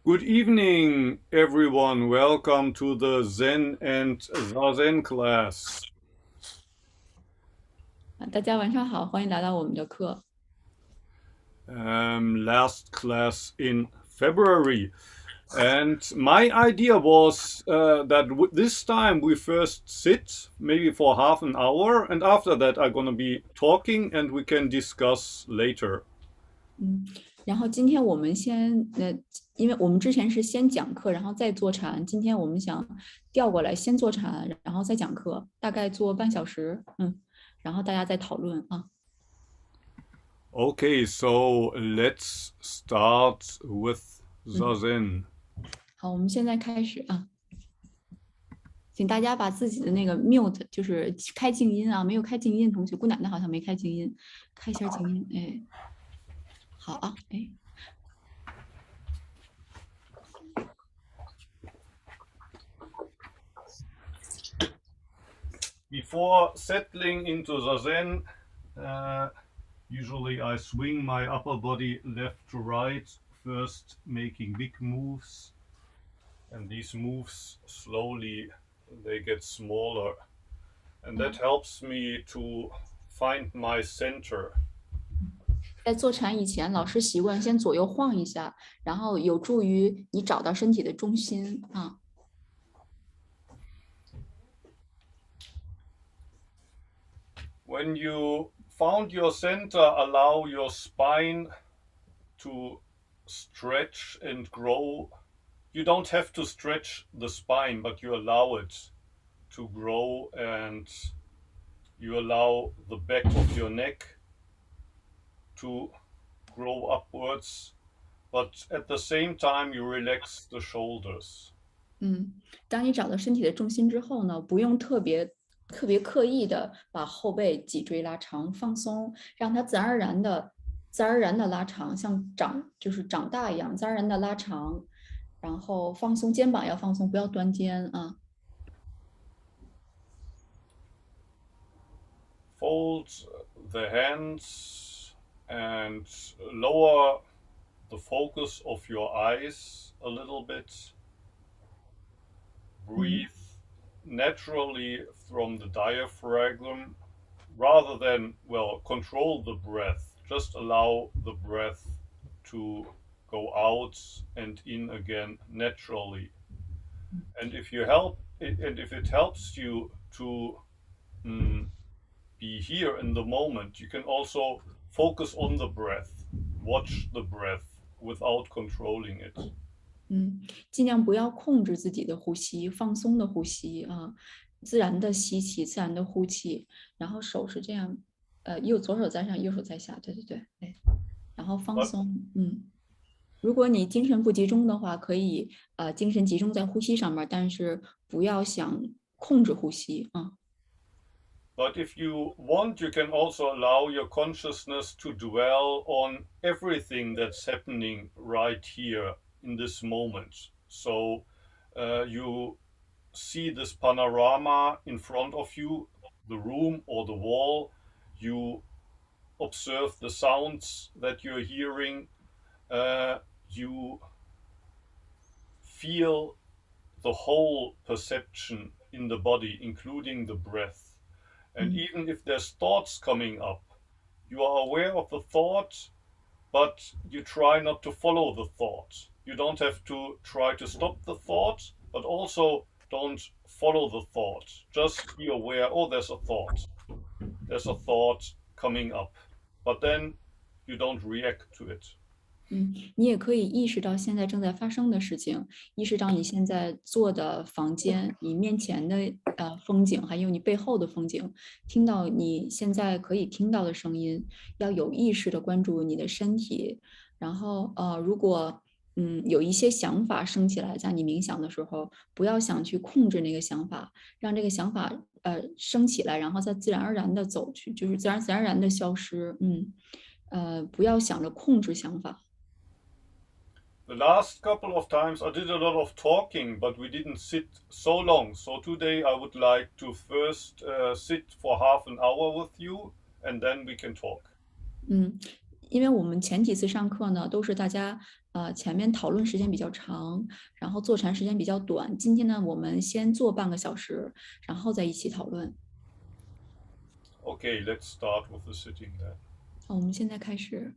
Good evening, everyone. Welcome to the Zen and Zazen class. 大家晚上好，欢迎来到我们的课。Last class in February. And my idea was that this time we first sit, maybe for half an hour, and after that I'm going to be talking and we can discuss later. 然后今天我们因为我们之前是先讲课，然后再坐禅，今天我们想调过来，先坐禅，然后再讲课，大概做半小时，然后大家再讨论啊。Okay, so let's start with 嗯，Zazen. 好，我们现在开始啊，请大家把自己的那个 mute，就是开静音啊，没有开静音的同学，姑奶奶好像没开静音，开一下静音，哎，好啊，哎。Before settling into Zazen, uh, usually I swing my upper body left to right, first making big moves, and these moves slowly they get smaller, and that helps me to find my center. 在坐禅以前，老师习惯先左右晃一下，然后有助于你找到身体的中心啊。When you found your center, allow your spine to stretch and grow. You don't have to stretch the spine, but you allow it to grow and you allow the back of your neck to grow upwards, but at the same time you relax the shoulders. 当你找到身体的重心之后呢，不用特别刻意的把后背、脊椎拉长，放松，让它自然而然的拉长，像就是长大一样，自然而然的拉长，然后放松肩膀要放松，不要端肩啊。Fold the hands and lower the focus of your eyes a little bit. 嗯。Breathe naturally from the diaphragm rather than, well, control the breath. Just allow the breath to go out and in again naturally. And if it helps you to mm, be here in the moment, you can also focus on the breath, watch the breath without controlling it. 尽量不要控制自己的呼吸，放松的呼吸啊，自然的吸气，自然的呼气，然后手是这样，左手在上，右手在下，对对对，哎，然后放But 松，如果你精神不集中的话，可以精神集中在呼吸上面，但是不要想控制呼吸啊。But if you want, you can also allow your consciousness to dwell on everything that's happening right here in this moment. So you see this panorama in front of you, the room or the wall. You observe the sounds that you're hearing. You feel the whole perception in the body, including the breath. And 嗯 even if there's thoughts coming up, you are aware of the thought, but you try not to follow the thought. You don't have to try to stop the thought, but also don't follow the thought. Just be aware, oh, there's a thought. There's a thought coming up. But then you don't react to it. 你也可以意识到现在正在发生的事情，意识到你现在坐的房间，你面前的风景，还有你背后的风景，听到你现在可以听到的声音，要有意识的关注你的身体。然后如果有一些想法升起来，在你冥想的时候，不要想去控制那个想法，让这个想法升起来，然后再自然而然的走去，就是自然而然的消失。不要想着控制想法。The last couple of times I did a lot of talking, but we didn't sit so long. So today I would like to first sit for half an hour with you and then we can talk. 嗯，因为我们前几次上课呢，都是大家前面讨论时间比较长，然后坐禅时间比较短。今天呢，我们先做半个小时，然后再一起讨论。Okay, let's start with the sitting then. 好，我们现在开始。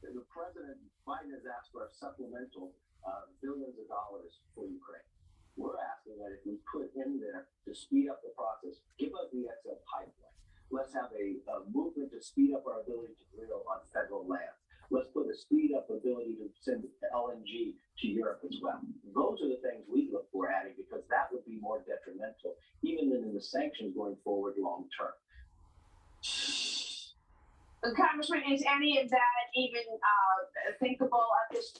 The President Biden has asked for a supplemental billions of dollars for Ukraine. We're asking that if we put in there to speed up the process, give us the XL pipeline. Let's have a movement to speed up our ability to drill on federal land. Let's put a speed up ability to send LNG to Europe as well. Those are the things we look for adding, because that would be more detrimental, even than in the sanctions going forward long term. Congressman, is any of that even thinkable at this?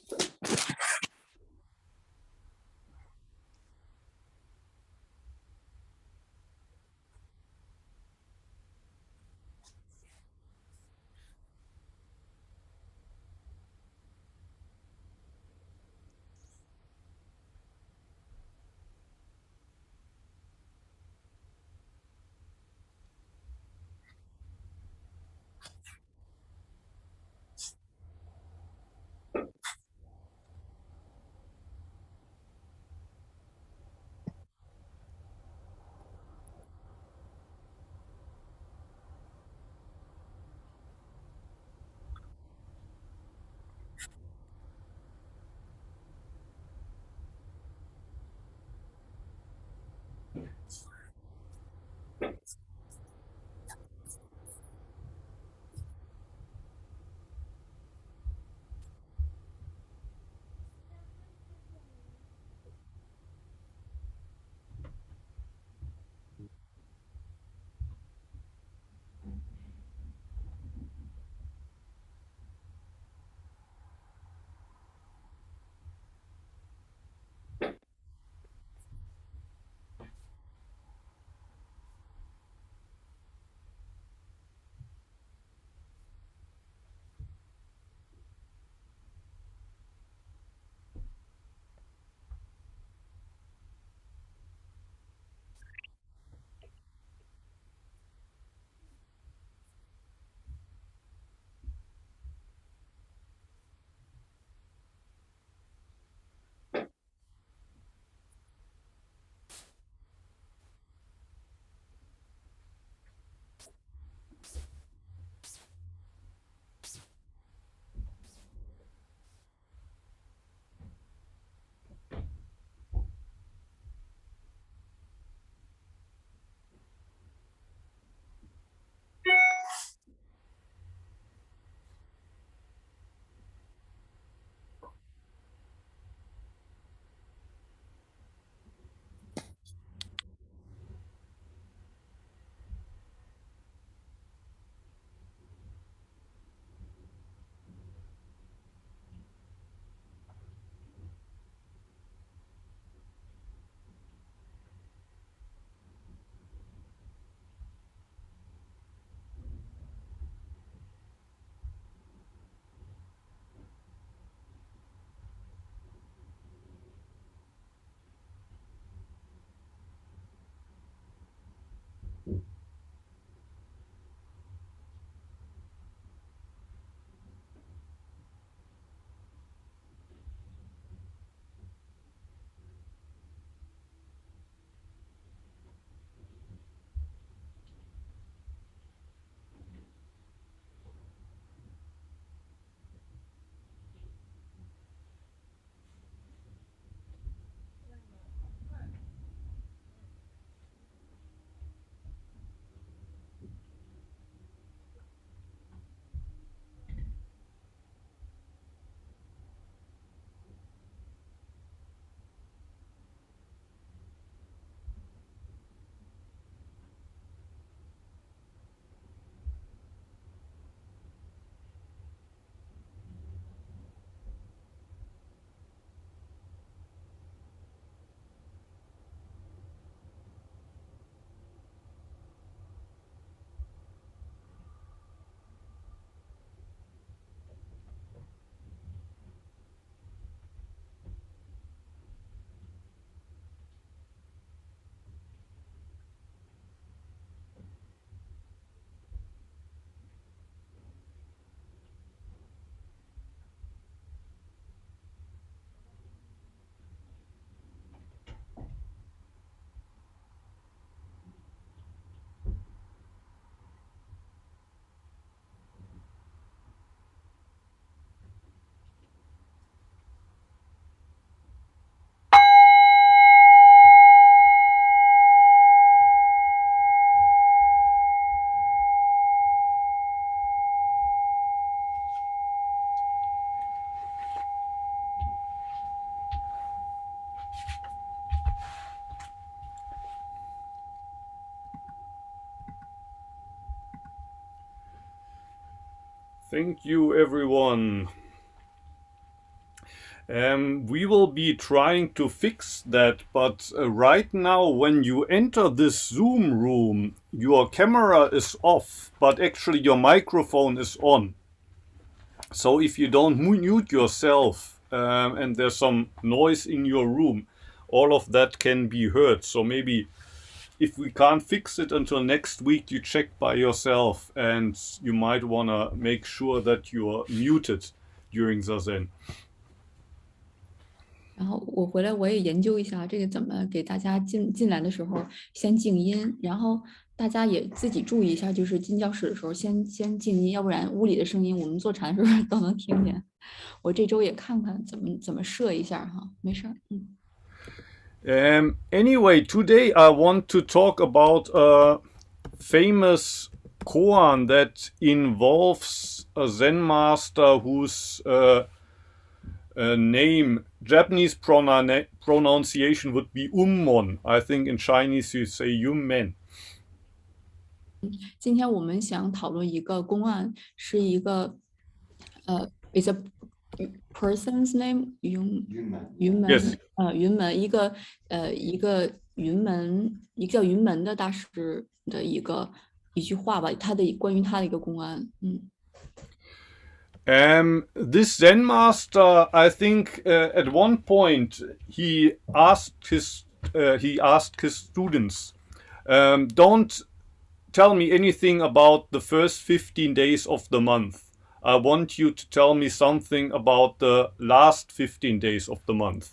Thank you, everyone. We will be trying to fix that, but right now when you enter this Zoom room, your camera is off, but actually your microphone is on. So if you don't mute yourself and there's some noise in your room, all of that can be heard. So maybe if we can't fix it until next week, you check by yourself, and you might want to make sure that you're muted during Zazen. 然后我回来我也研究一下这个怎么给大家进来的时候先静音，然后大家也自己注意一下，就是进教室的时候先静音，要不然屋里的声音我们坐禅的时候都能听见。我这周也看看怎么设一下哈，没事儿。Anyway, today I want to talk about a famous koan that involves a Zen master whose name, Japanese pronunciation would be Ummon. I think in Chinese you say Yummen. 今天我们想讨论一个公案，是一个is a person's name 云门 Yes. 云门一个云门一个叫云门的大师的一句话吧，关于他的一个公案。This Zen master, I think, at one point he asked his students, don't tell me anything about the first 15 days of the month. I want you to tell me something about the last 15 days of the month.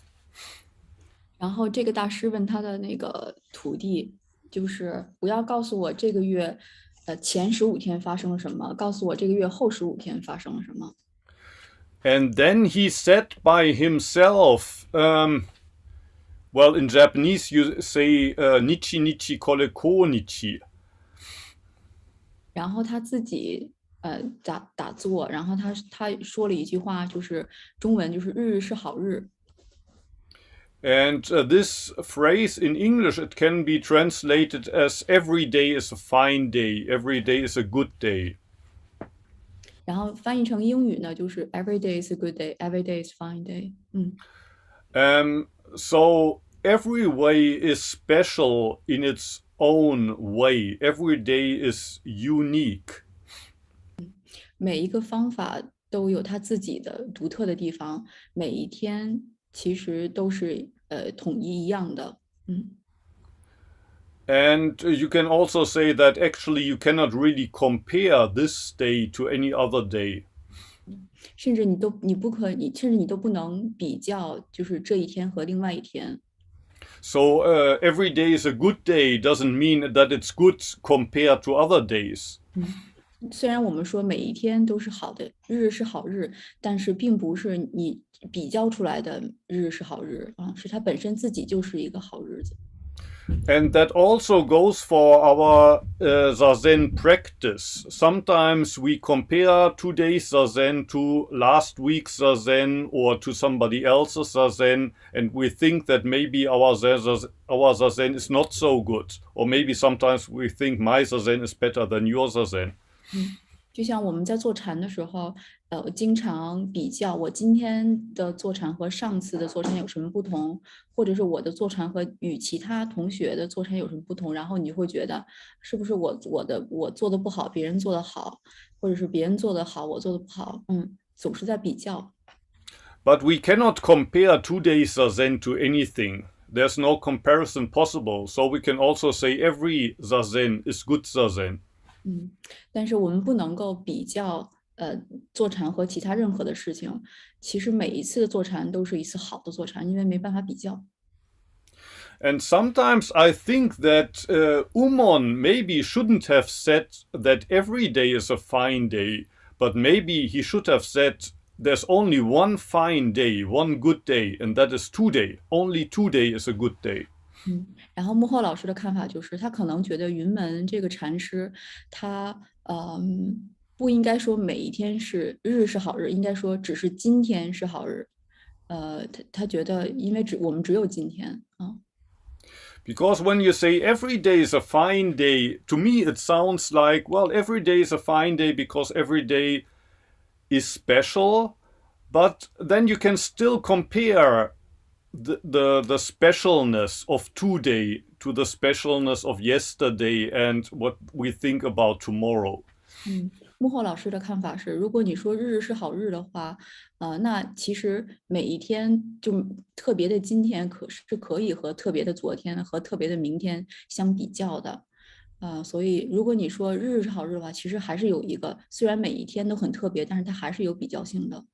然后这个大师问他的那个徒弟，就是不要告诉我这个月前15天发生了什么，告诉我这个月后15天发生了什么。And then he said by himself, well, in Japanese you say nichi nichi kore ko nichi. 然后他自己打坐，然后他说了一句话，就是中文就是日日是好日。And this phrase in English, it can be translated as every day is a fine day, every day is a good day. 然后翻译成英语呢，就是 every day is a good day, every day is fine day. So every way is special in its own way. Every day is unique. 每一个方法都有它自己的独特的地方，每一天其实都是统一一样的。And you can also say that actually you cannot really compare this day to any other day. 甚至你都不能比较，就是这一天和另外一天。So every day is a good day doesn't mean that it's good compared to other days. 虽然我们说每一天都是好的，日日是好日，但是并不是你比较出来的日日是好日啊，是它本身自己就是一个好日子。And that also goes for our Zazen practice. Sometimes we compare today's Zazen to last week's Zazen or to somebody else's Zazen, and we think that maybe our Zazen is not so good. Or maybe sometimes we think my Zazen is better than your Zazen. 就像我们在坐禅的时候，经常比较我今天的坐禅和上次的坐禅有什么不同，或者是我的坐禅和与其他同学的坐禅有什么不同，然后你会觉得是不是我做的不好，别人做的好，或者是别人做的好，我做的不好，总是在比较。But we cannot compare today's Zazen to anything. There's no comparison possible. So we can also say every Zazen is good Zazen. 但是我们不能够比较坐禅和其他任何的事情。其实每一次的坐禅都是一次好的坐禅，因为没办法比较。And sometimes I think that Ummon maybe shouldn't have said that every day is a fine day, but maybe he should have said there's only one fine day, one good day, and that is today. Only today is a good day. 然后幕后老师的看法就是，他可能觉得云门这个禅师，他不应该说每一天是日是好日，应该说只是今天是好日。他觉得，因为我们只有今天啊。Because when you say every day is a fine day, to me it sounds like, well, every day is a fine day because every day is special, but then you can still compare the specialness of today to the specialness of yesterday and what we think about tomorrow. 幕后老师的看法是，如果你说日日是好日的话，那其实每一天就特别的今天可以和特别的昨天和特别的明天相比较的。所以如果你说日日是好日的话，其实还是有一个，虽然每一天都很特别，但是它还是有比较性的。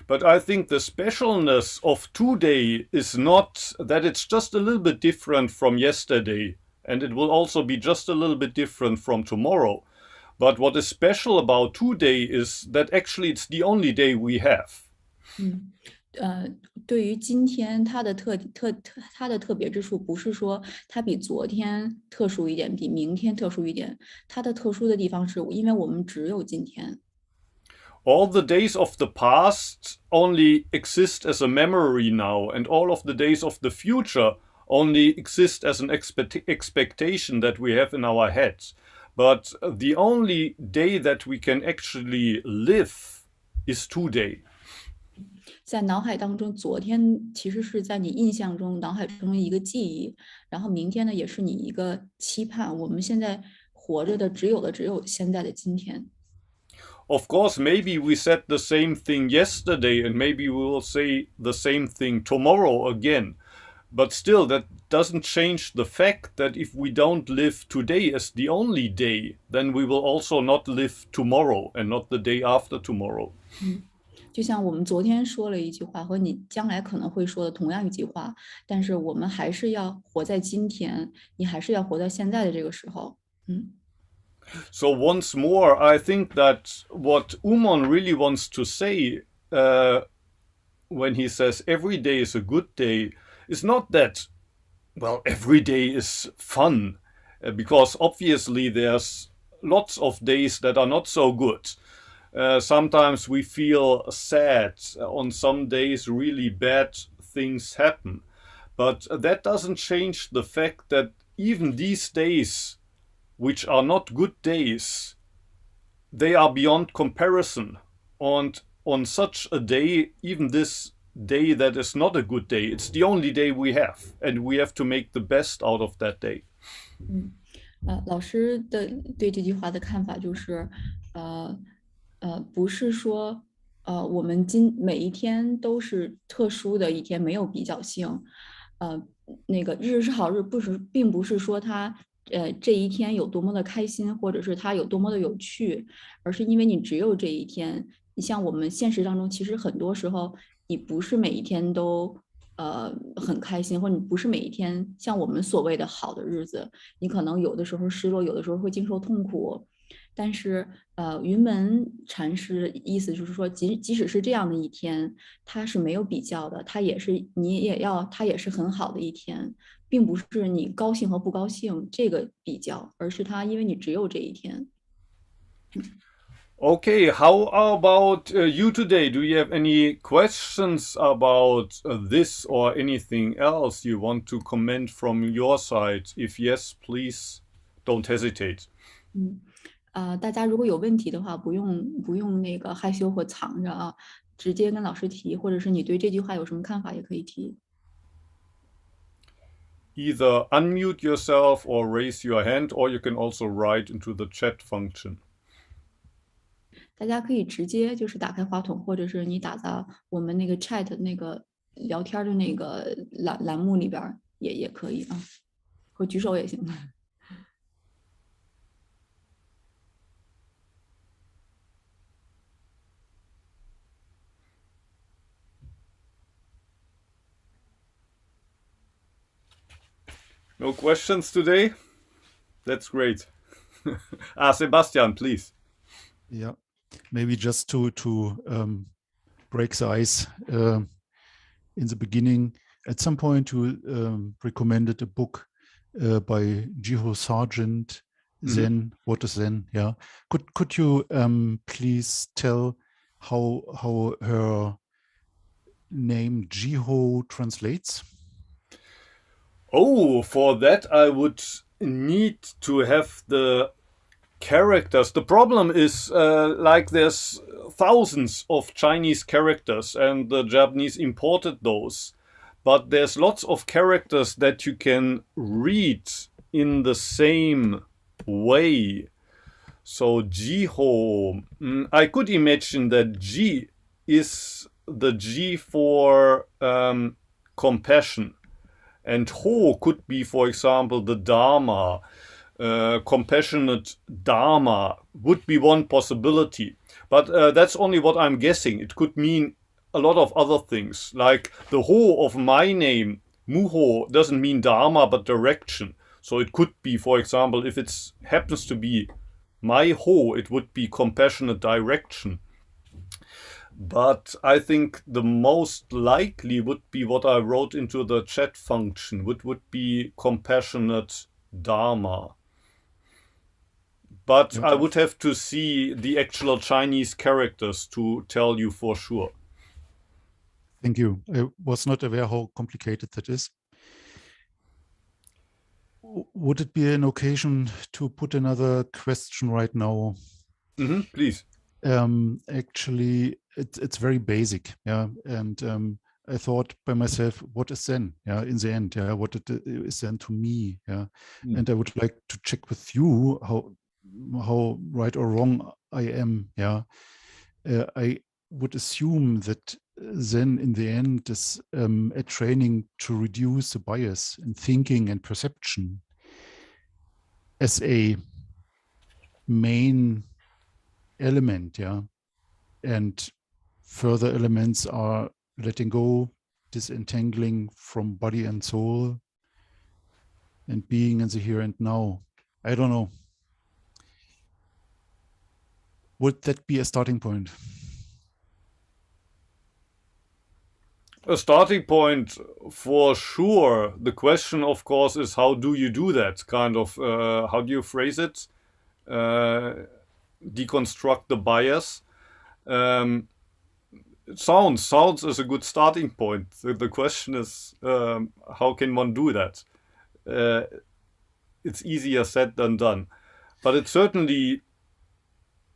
But I think the specialness of today is not that it's just a little bit different from yesterday, and it will also be just a little bit different from tomorrow. But what is special about today is that actually it's the only day we have. 对于今天它的特别之处，不是说它比昨天特殊一点，比明天特殊一点，它的特殊的地方是因为我们只有今天。All the days of the past only exist as a memory now, and all of the days of the future only exist as an expectation that we have in our heads. But the only day that we can actually live is today. 在脑海当中，昨天其实是在你印象中、脑海中的一个记忆，然后明天呢，也是你一个期盼。我们现在活着的只有现在的今天。Of course, maybe we said the same thing yesterday, and maybe we will say the same thing tomorrow again. But still, that doesn't change the fact that if we don't live today as the only day, then we will also not live tomorrow and not the day after tomorrow. 就像我们昨天说了一句话，和你将来可能会说的同样一句话，但是我们还是要活在今天，你还是要活在现在的这个时候。So once more, I think that what Umon really wants to say when he says every day is a good day is not that, well, every day is fun, because obviously there's lots of days that are not so good. Sometimes we feel sad. On some days, really bad things happen. But that doesn't change the fact that even these days, which are not good days, they are beyond comparison. And on such a day, even this day that is not a good day, it's the only day we have, and we have to make the best out of that day. 老师的对这句话的看法就是，不是说，我们每一天都是特殊的一天，没有比较性。那个日日是好日，并不是说它，这一天有多么的开心，或者是它有多么的有趣，而是因为你只有这一天。你像我们现实当中，其实很多时候你不是每一天都很开心，或者你不是每一天像我们所谓的好的日子，你可能有的时候失落，有的时候会经受痛苦。但是云门禅师的意思就是说，即使是这样的一天，它是没有比较的，它也是它也是很好的一天，并不是你高兴和不高兴这个比较，而是它因为你只有这一天。Okay, how about you today? Do you have any questions about this or anything else you want to comment from your side? If yes, please don't hesitate. 大家如果有问题的话，不用那个害羞或藏着啊，直接跟老师提，或者是你对这句话有什么看法也可以提。Either unmute yourself or raise your hand, or you can also write into the chat function. 大家可以直接就是打开话筒，或者是你打在我们那个 chat 那个聊天的那个栏目里边也可以啊，或举手也行。No questions today? That's great. Sebastian, please. Yeah, maybe just to break the ice in the beginning. At some point, you recommended a book by Zen Zazen. Zen, what is Zen? Yeah, could you please tell how her name Jiho translates? Oh, for that I would need to have the characters. The problem is like there's thousands of Chinese characters and the Japanese imported those. But there's lots of characters that you can read in the same way. So Jiho, I could imagine that Ji is the Ji for compassion. And Ho could be, for example, the Dharma. Compassionate Dharma would be one possibility. But that's only what I'm guessing. It could mean a lot of other things. Like the Ho of my name, Muho, doesn't mean Dharma but direction. So it could be, for example, if it happens to be my Ho, it would be compassionate direction. But I think the most likely would be what I wrote into the chat function, which would be compassionate Dharma. But I would have to see the actual Chinese characters to tell you for sure. Thank you. I was not aware how complicated that is. Would it be an occasion to put another question right now? Please. Actually, it's very basic, yeah. And I thought by myself, what is Zen? Yeah, in the end, yeah, what is Zen to me? Yeah, and I would like to check with you how right or wrong I am. Yeah, I would assume that Zen in the end is a training to reduce the bias in thinking and perception as a main element, yeah. And further elements are letting go, disentangling from body and soul, and being in the here and now. I don't know. Would that be a starting point? A starting point for sure. The question, of course, is how do you do that? Kind of, how do you phrase it? Deconstruct the bias. Sounds is a good starting point. The question is, how can one do that? It's easier said than done. But it's certainly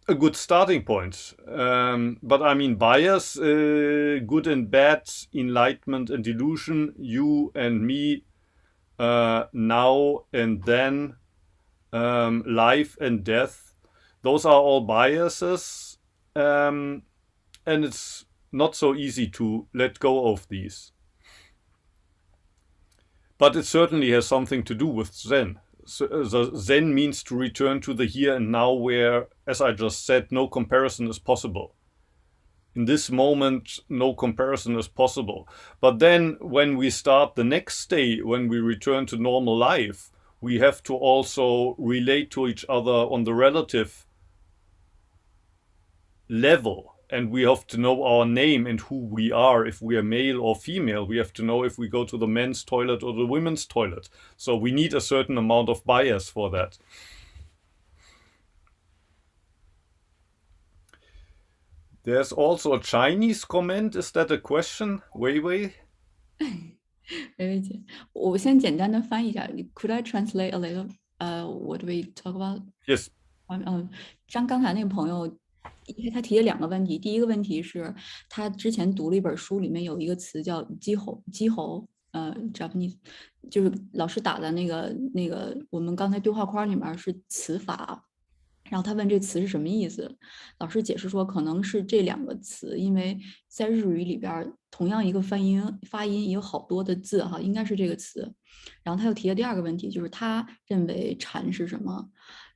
a good starting point. But I mean, bias, good and bad, enlightenment and delusion, you and me, now and then, life and death. Those are all biases. And it's not so easy to let go of these. But it certainly has something to do with Zen. So Zen means to return to the here and now where, as I just said, no comparison is possible. In this moment, no comparison is possible. But then when we start the next day, when we return to normal life, we have to also relate to each other on the relative level. And we have to know our name and who we are, if we are male or female. We have to know if we go to the men's toilet or the women's toilet. So we need a certain amount of bias for that. There's also a Chinese comment. Is that a question? Wei Wei? 薇薇姐，我先简单的翻译一下。Could I translate a little? What we talk about? Yes. 像刚才那个朋友，因为他提了2个问题。第一个问题是他之前读了一本书，里面有一个词叫基猴，Japanese， 就是老师打的那个我们刚才对话框里面是词法。然后他问这词是什么意思，老师解释说可能是这2个词，因为在日语里边同样一个发音有好多的字哈，应该是这个词。然后他又提了第2个问题，就是他认为禅是什么。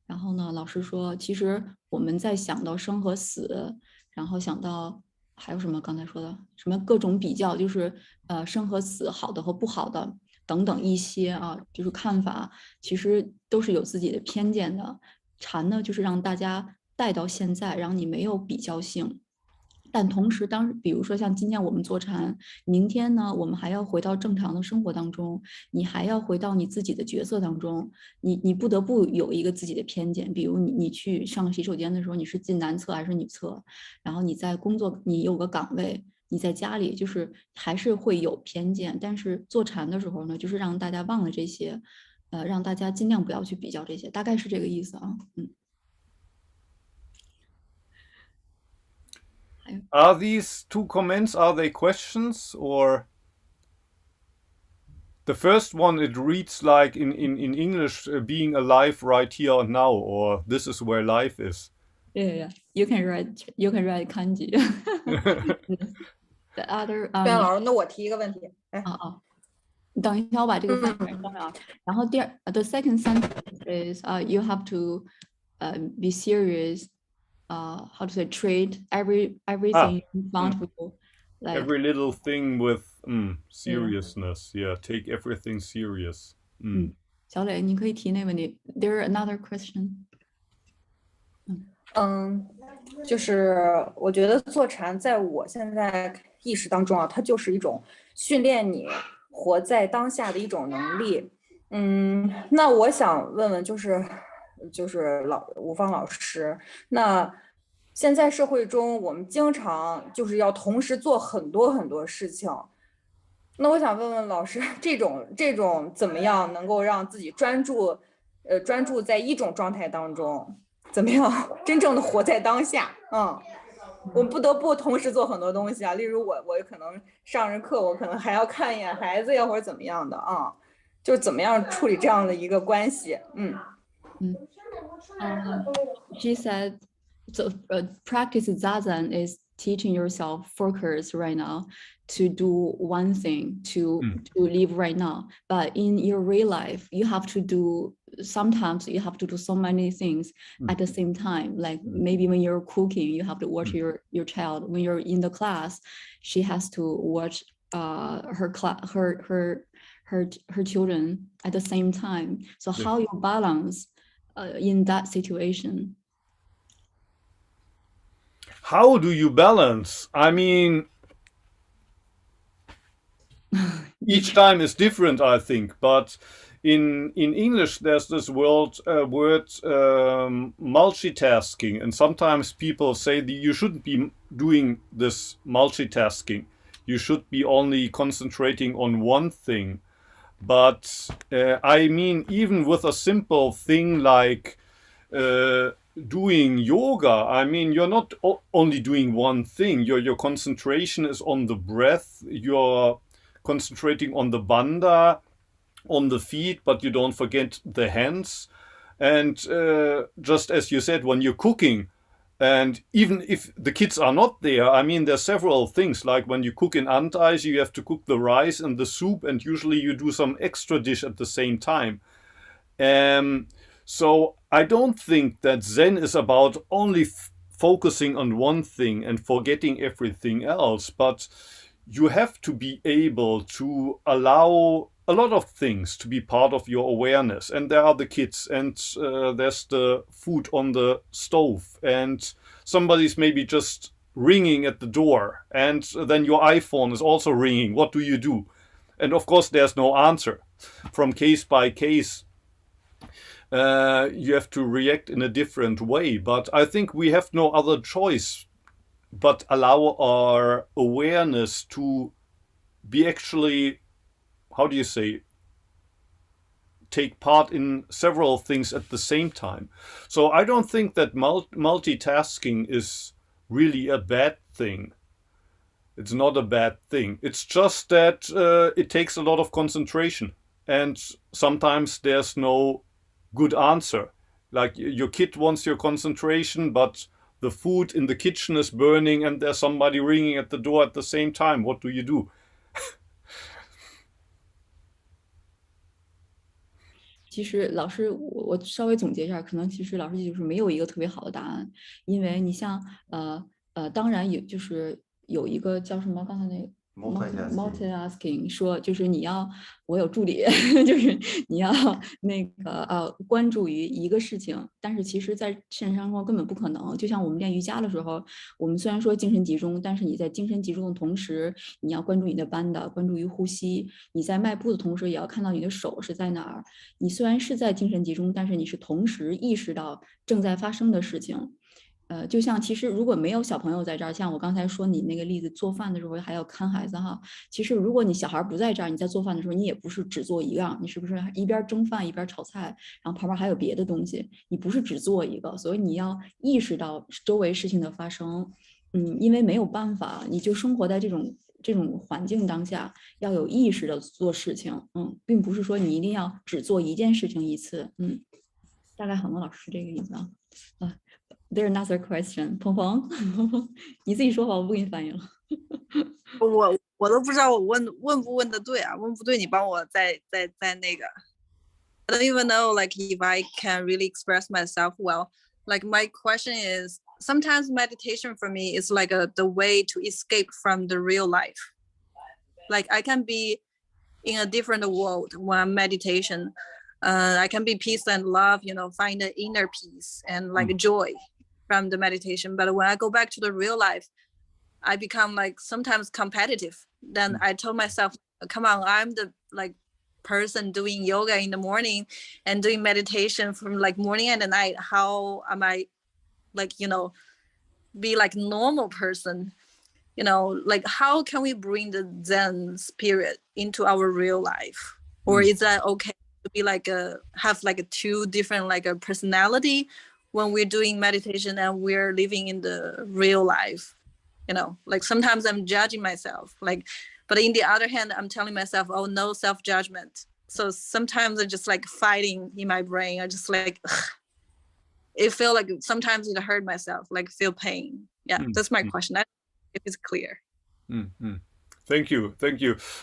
然后呢，老师说其实我们在想到生和死，然后想到还有什么刚才说的什么各种比较，就是生和死，好的和不好的等等一些啊，就是看法，其实都是有自己的偏见的。禅呢，就是让大家带到现在，让你没有比较性。但同时比如说像今天我们做禅，明天呢，我们还要回到正常的生活当中，你还要回到你自己的角色当中，你不得不有一个自己的偏见。比如你去上洗手间的时候，你是进男厕还是女厕？然后你在工作，你有个岗位，你在家里，就是还是会有偏见。但是做禅的时候呢，就是让大家忘了这些。让大家尽量不要去比较这些，大概是这个意思啊。Are these 2 comments, are they questions or? The first one, it reads like in English, being alive right here and now, or this is where life is. Yeah. You can write kanji. The other 轩老师，那我提一个问题，哎，等一下，我把这个翻译成中文啊。然后the second sentence is you have to be serious. How to say, treat everything in front of you, like Every little thing with seriousness. Yeah, take everything serious. 小磊，你可以提那问题。There another question. 就是我觉得坐禅在我现在意识当中啊，它就是一种训练你活在当下的一种能力。那我想问问，就是吴芳老师，那现在社会中我们经常就是要同时做很多很多事情，那我想问问老师，这种怎么样能够让自己专注在一种状态当中？怎么样真正的活在当下？我不得不同时做很多东西啊，例如我可能上着课，我可能还要看一眼孩子呀，或者怎么样的啊，就是怎么样处理这样的一个关系。She said, so practice Zazen is teaching yourself focus right now to do one thing, to live right now. But in your real life, sometimes you have to do so many things at the same time. Like maybe when you're cooking, you have to watch your child. When you're in the class, she has to watch her children at the same time. So how you balance in that situation? How do you balance? I mean, each time is different, I think. But in English, there's this word multitasking, and sometimes people say that you shouldn't be doing this multitasking. You should be only concentrating on one thing. But I mean, even with a simple thing like doing yoga, I mean, you're not only doing one thing. Your concentration is on the breath. You're concentrating on the bandha, on the feet, but you don't forget the hands. And just as you said, when you're cooking, and even if the kids are not there, I mean, there's several things. Like when you cook in Antais, you have to cook the rice and the soup, and usually you do some extra dish at the same time. So I don't think that Zen is about only focusing on one thing and forgetting everything else, but you have to be able to allow a lot of things to be part of your awareness. And there are the kids, and there's the food on the stove, and somebody's maybe just ringing at the door, and then your iPhone is also ringing. What do you do? And of course, there's no answer. From case by case, you have to react in a different way. But I think we have no other choice but allow our awareness to be actually, how do you say, take part in several things at the same time. So I don't think that multitasking is really a bad thing. It's not a bad thing. It's just that it takes a lot of concentration, and sometimes there's no good answer. Like your kid wants your concentration, but the food in the kitchen is burning and there's somebody ringing at the door at the same time. What do you do? 其实老师，我稍微总结一下，可能其实老师就是没有一个特别好的答案，因为你像当然有就是有一个叫什么，刚才那个 multitasking 说就是我有助理，就是你要那个关注于一个事情，但是其实在现实生活根本不可能。就像我们练瑜伽的时候，我们虽然说精神集中，但是你在精神集中的同时，你要关注你的bandha，关注于呼吸。你在迈步的同时，也要看到你的手是在哪儿。你虽然是在精神集中，但是你是同时意识到正在发生的事情。就像其实如果没有小朋友在这儿，像我刚才说你那个例子，做饭的时候还要看孩子哈。其实如果你小孩不在这儿，你在做饭的时候，你也不是只做一样，你是不是一边蒸饭一边炒菜，然后旁边还有别的东西，你不是只做一个，所以你要意识到周围事情的发生。因为没有办法，你就生活在这种环境当下，要有意识的做事情，并不是说你一定要只做一件事情一次，大概很多老师是这个意思啊。There's another question，鹏鹏，你自己说吧，我不给你翻译了。我都不知道我问不问的对啊，问不对你帮我再那个。I don't even know like if I can really express myself well. Like my question is, sometimes meditation for me is like the way to escape from the real life. Like I can be in a different world when I'm meditation. I can be peace and love, find the inner peace and like joy from the meditation. But when I go back to the real life, I become like sometimes competitive. Then I told myself, come on, I'm the like person doing yoga in the morning and doing meditation from like morning and the night. How am I like, be like normal person? Like how can we bring the Zen spirit into our real life? Or is that okay to be like have like a two different like a personality when we're doing meditation and we're living in the real life? Like sometimes I'm judging myself, like, but in the other hand, I'm telling myself, oh, no self-judgment. So sometimes I'm just like fighting in my brain. I just like, it feel like sometimes it hurt myself, like feel pain. Yeah, that's my question. I don't know if it's clear. Thank you.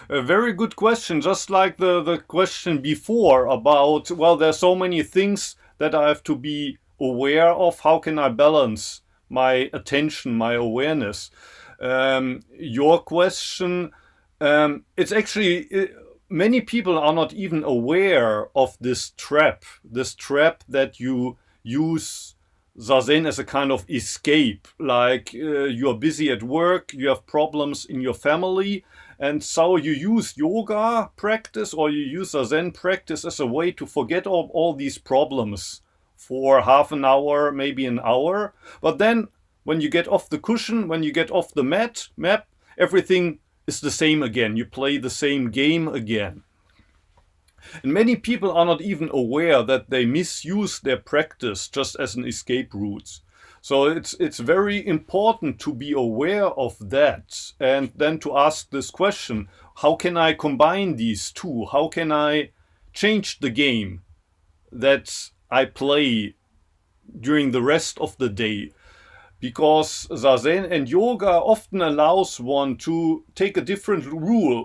A very good question. Just like the question before about, well, there's so many things that I have to be aware of. How can I balance my attention, my awareness? Your question, it's actually, many people are not even aware of this trap that you use Zazen as a kind of escape. Like you're busy at work, you have problems in your family, and so you use yoga practice or you use Zazen practice as a way to forget all these problems for half an hour, maybe an hour. But then when you get off the cushion, when you get off the map, everything is the same again. You play the same game again. And many people are not even aware that they misuse their practice just as an escape route. So it's very important to be aware of that and then to ask this question, how can I combine these two? How can I change the game that I play during the rest of the day? Because Zazen and yoga often allows one to take a different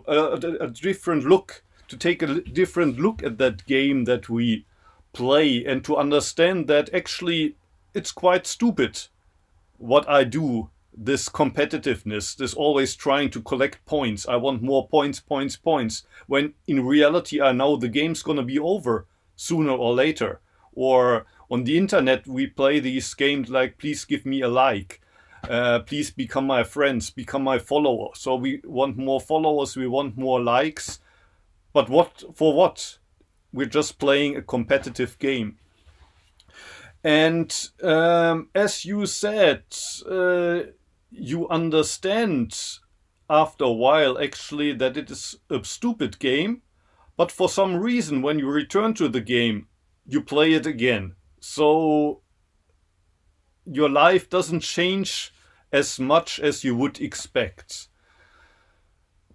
a different look, to take a different look at that game that we play and to understand that actually it's quite stupid what I do, this competitiveness, this always trying to collect points. I want more points, when in reality I know the game's gonna be over sooner or later. Or on the internet we play these games like, please give me a like, please become my friends, become my follower. So we want more followers, we want more likes, but for what? We're just playing a competitive game. And as you said, you understand after a while actually that it is a stupid game, but for some reason when you return to the game, you play it again. So your life doesn't change as much as you would expect.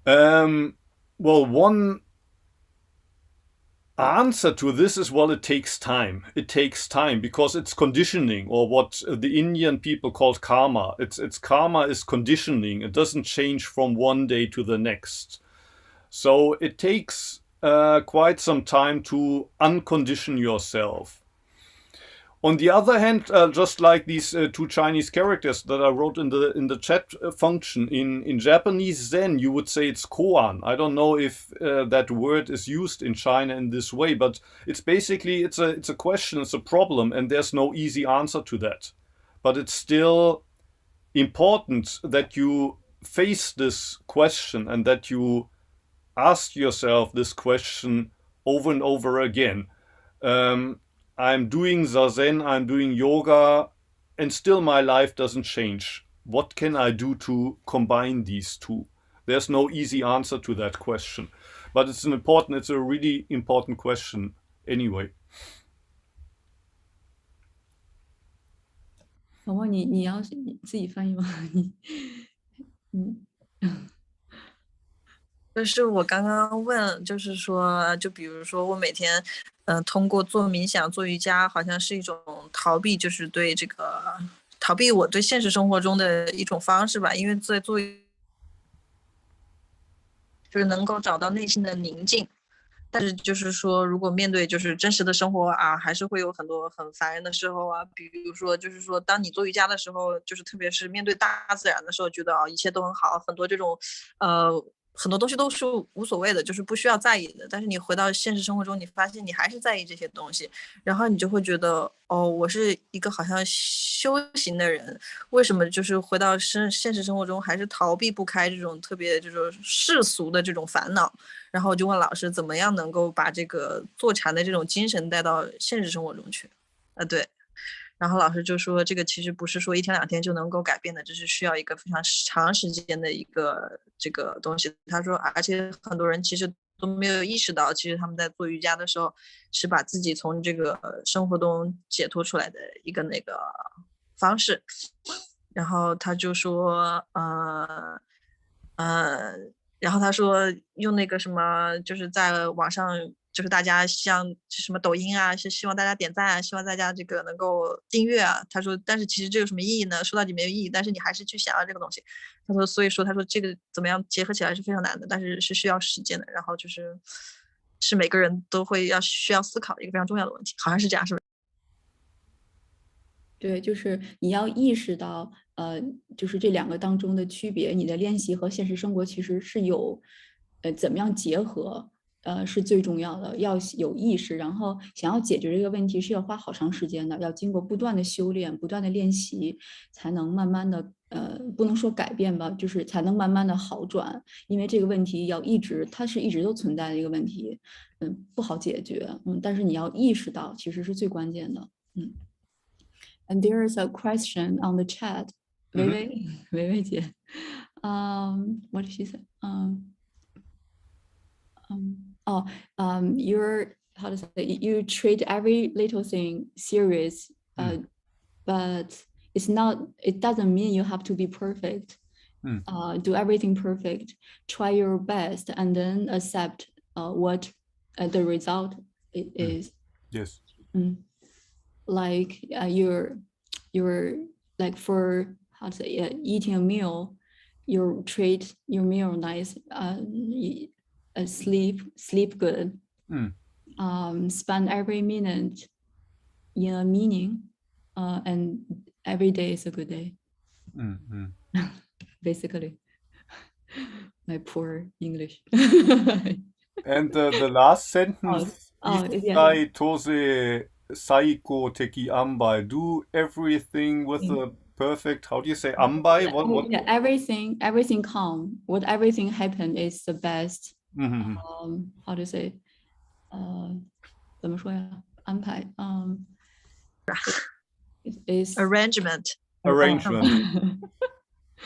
Well, one answer to this is, well, it takes time. It takes time because it's conditioning, or what the Indian people call karma. It's karma is conditioning. It doesn't change from one day to the next. So it takes quite some time to uncondition yourself. On the other hand, just like these two Chinese characters that I wrote in the chat function, in Japanese Zen, you would say it's koan. I don't know if that word is used in China in this way, but it's basically, it's a question, it's a problem, and there's no easy answer to that. But it's still important that you face this question and that you ask yourself this question over and over again. I'm doing Zazen, I'm doing yoga, and still my life doesn't change. What can I do to combine these two? There's no easy answer to that question, but it's a really important question anyway. 宝宝，你要你自己翻译吗？嗯就是我刚刚问，就是说，就比如说我每天，通过做冥想、做瑜伽，好像是一种逃避，就是对这个逃避我对现实生活中的一种方式吧。因为在做，就是能够找到内心的宁静。但是就是说，如果面对就是真实的生活啊，还是会有很多很烦人的时候啊。比如说，就是说，当你做瑜伽的时候，就是特别是面对大自然的时候，觉得啊一切都很好，很多这种，呃，很多东西都是无所谓的，就是不需要在意的。但是你回到现实生活中，你发现你还是在意这些东西，然后你就会觉得，哦，我是一个好像修行的人，为什么就是回到现实生活中还是逃避不开这种特别这种世俗的这种烦恼？然后我就问老师，怎么样能够把这个坐禅的这种精神带到现实生活中去？对。然后老师就说，这个其实不是说一天两天就能够改变的，这是需要一个非常长时间的一个这个东西。他说，而且很多人其实都没有意识到，其实他们在做瑜伽的时候是把自己从这个生活中解脱出来的一个那个方式。然后他就说，然后他说用那个什么，就是在网上，就是大家像什么抖音啊，是希望大家点赞啊，希望大家这个能够订阅啊。他说，但是其实这有什么意义呢？说到底没有意义，但是你还是去想要这个东西。他说，所以说他说这个怎么样结合起来是非常难的，但是是需要时间的。然后是每个人都会需要思考的一个非常重要的问题，好像是这样，是不是？对，就是你要意识到，就是这两个当中的区别，你的练习和现实生活其实是有，怎么样结合，是最重要的，要有意识，然后想要解决这个问题是要花好长时间的，要经过不断的修炼、不断的练习，才能慢慢的，不能说改变吧，就是才能慢慢的好转，因为这个问题要一直，它是一直都存在的一个问题，不好解决，但是你要意识到，其实是最关键的，And there is a question on the chat. Wei姐. What did she say? You're how to say you treat every little thing serious, but it's not. It doesn't mean you have to be perfect. Do everything perfect. Try your best, and then accept what the result it is. Yes. Like you're like for how to say eating a meal, you treat your meal nice, sleep good, spend every minute in a meaning, and every day is a good day. Basically, my poor English. And the last sentence, yeah. tose saiko teki ambai. Do everything with a perfect, how do you say ambai? What? Yeah, everything calm. What everything happen is the best. How to say? 怎么说呀？安排。is arrangement.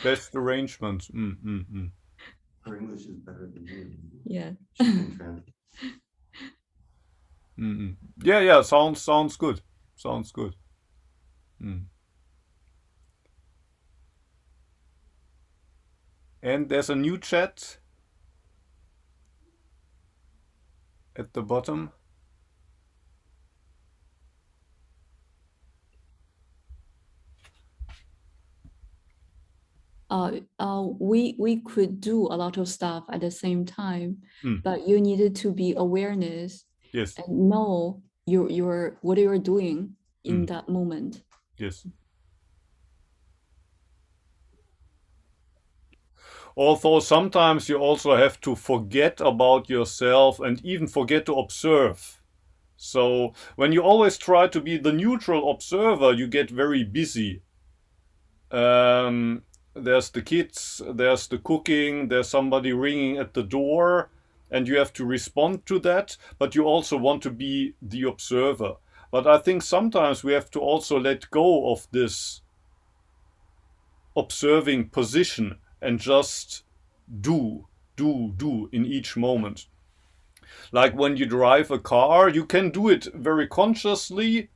Best arrangement. Her English is better than you. Yeah. Yeah. Sounds good. Sounds good. And there's a new chat at the bottom. We could do a lot of stuff at the same time, but you needed to be awareness. Yes. And know your what you're doing in that moment. Yes. Although sometimes you also have to forget about yourself and even forget to observe. So when you always try to be the neutral observer, you get very busy. There's the kids, there's the cooking, there's somebody ringing at the door, and you have to respond to that, but you also want to be the observer. But I think sometimes we have to also let go of this observing position and just do in each moment. Like when you drive a car, you can do it very consciously,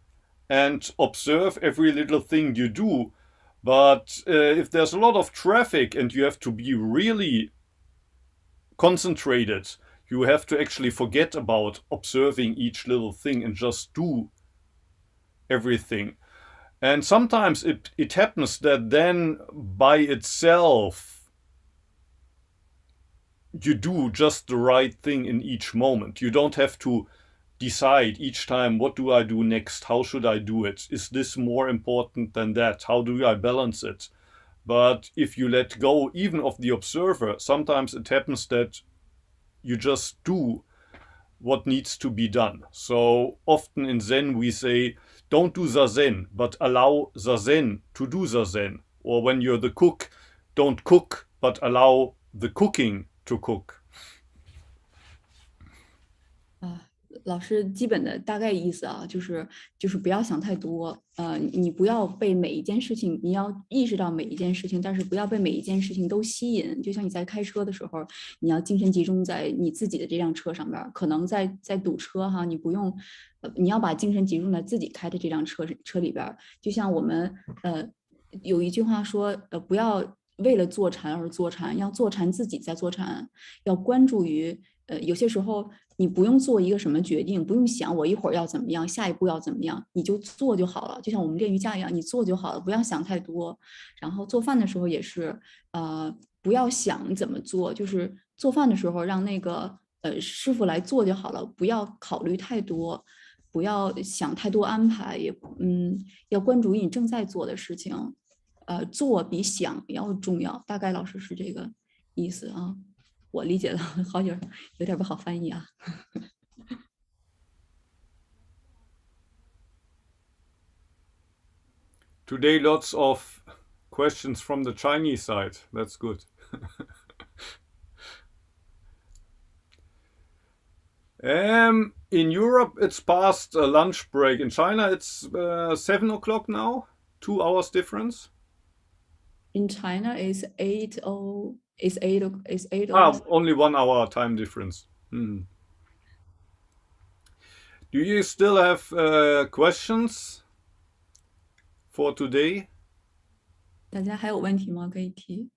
and observe every little thing you do. But if there's a lot of traffic and you have to be really concentrated, you have to actually forget about observing each little thing and just do everything. And sometimes it happens that then by itself you do just the right thing in each moment. You don't have to decide each time, what do I do next? How should I do it? Is this more important than that? How do I balance it? But if you let go even of the observer, sometimes it happens that you just do what needs to be done. So often in Zen we say, don't do Zazen, but allow Zazen to do Zazen. Or when you're the cook, don't cook, but allow the cooking to cook. 老师基本的大概意思啊，就是不要想太多，你不要被每一件事情，你要意识到每一件事情，但是不要被每一件事情都吸引。就像你在开车的时候，你要精神集中在你自己的这辆车上边，可能在堵车哈，你不用，你要把精神集中在自己开的这辆车里边。就像我们有一句话说，不要为了坐禅而坐禅，要坐禅自己在坐禅，要关注于。有些时候你不用做一个什么决定，不用想我一会儿要怎么样，下一步要怎么样，你就做就好了。就像我们练瑜伽一样，你做就好了，不要想太多。然后做饭的时候也是，不要想怎么做，就是做饭的时候让那个师傅来做就好了，不要考虑太多，不要想太多安排，也要关注于你正在做的事情，做比想要重要。大概老师是这个意思啊。我理解了，好有点不好翻译啊。Today lots of questions from the Chinese side. That's good. In Europe it's past a lunch break. In China it's 7 o'clock now. 2 hours difference. In China is 8 hours. Only 1 hour time difference. Do you still have questions for today? 大家还有问题吗？可以提。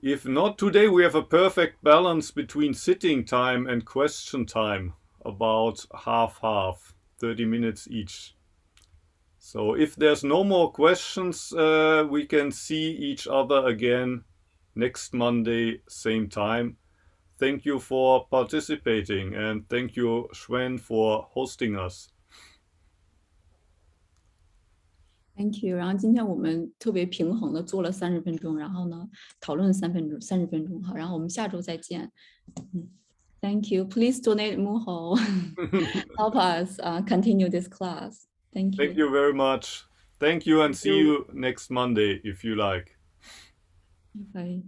If not, today we have a perfect balance between sitting time and question time, about half, 30 minutes each. So if there's no more questions, we can see each other again next Monday, same time. Thank you for participating, and thank you, Xuan, for hosting us. Thank you。然后今天我们特别平衡的做了30分钟，然后呢讨论30分钟，好，然后我们下周再见。Thank you. Please donate more. Help us continue this class. Thank you. Thank you very much. Thank you, and see you next Monday if you like. Bye.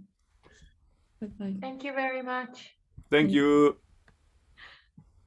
Bye. Thank you very much. Thank you.